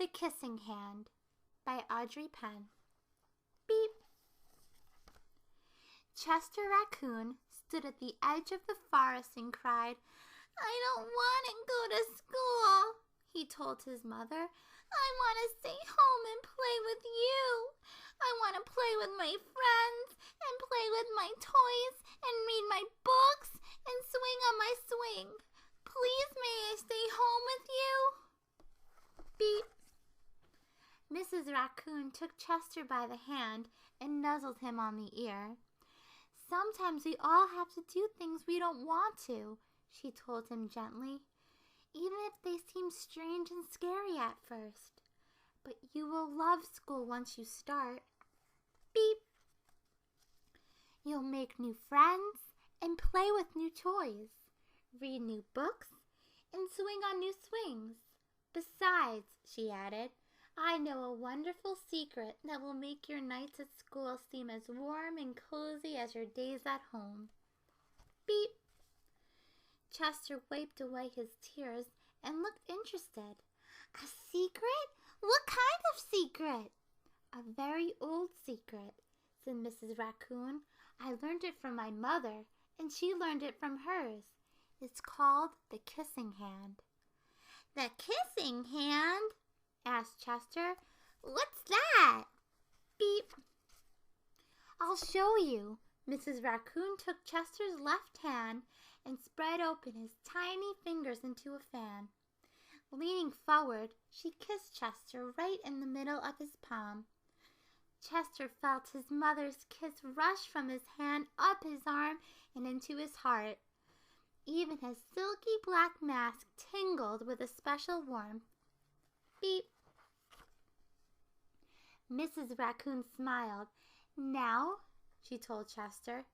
The Kissing Hand by Audrey Penn. Beep! Chester Raccoon stood at the edge of the forest and cried, "I don't want to go to school," he told his mother. "I want to stay home and play with you. I want to play with my friends and play with my toys and read my books and swing on my swing. Please may I stay home with you?" Beep! Mrs. Raccoon took Chester by the hand and nuzzled him on the ear. "Sometimes we all have to do things we don't want to," she told him gently, "even if they seem strange and scary at first. But you will love school once you start." Beep! You'll make new friends and play with new toys, read new books, and swing on new swings. Besides, she added, I know a wonderful secret that will make your nights at school seem as warm and cozy as your days at home. Beep! Chester wiped away his tears and looked interested. "A secret? What kind of secret?" "A very old secret," said Mrs. Raccoon. "I learned it from my mother, and she learned it from hers. It's called the Kissing Hand." "The Kissing Hand?" asked Chester. "What's that?" Beep! "I'll show you." Mrs. Raccoon took Chester's left hand and spread open his tiny fingers into a fan. Leaning forward, she kissed Chester right in the middle of his palm. Chester felt his mother's kiss rush from his hand up his arm and into his heart. Even his silky black mask tingled with a special warmth. Beep! Mrs. Raccoon smiled. "Now," she told Chester,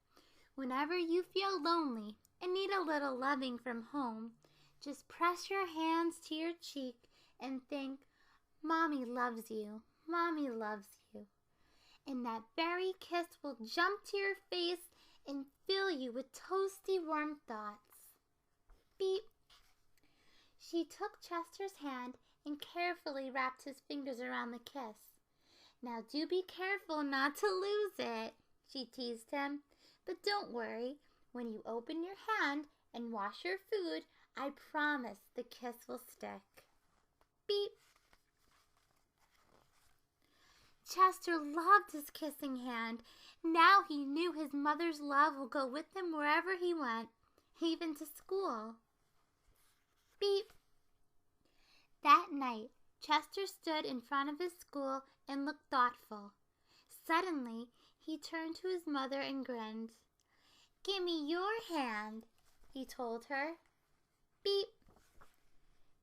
"whenever you feel lonely and need a little loving from home, just press your hands to your cheek and think, 'Mommy loves you, Mommy loves you.' And that very kiss will jump to your face and fill you with toasty warm thoughts." Beep! She took Chester's hand and carefully wrapped his fingers around the kiss. "Now do be careful not to lose it," she teased him. "But don't worry, when you open your hand and wash your food, I promise the kiss will stick." Beep! Chester loved his kissing hand. Now he knew his mother's love would go with him wherever he went, even to school. Beep! That night, Chester stood in front of his school and looked thoughtful. Suddenly, he turned to his mother and grinned. "Give me your hand," he told her. Beep!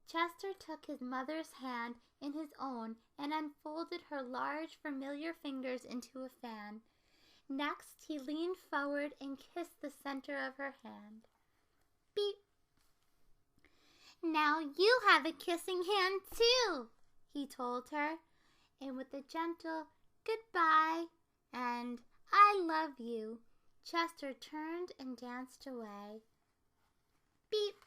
Chester took his mother's hand in his own and unfolded her large, familiar fingers into a fan. Next, he leaned forward and kissed the center of her hand. Beep! "Now you have a kissing hand, too," he told her. And with a gentle "goodbye" and "I love you," Chester turned and danced away. Beep!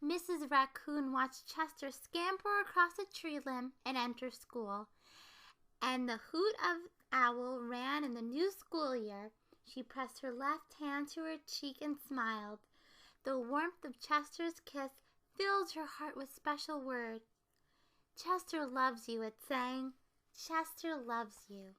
Mrs. Raccoon watched Chester scamper across a tree limb and enter school. And the hoot of owl ran in the new school year. She pressed her left hand to her cheek and smiled. The warmth of Chester's kiss filled her heart with special words. "Chester loves you," it sang. "Chester loves you."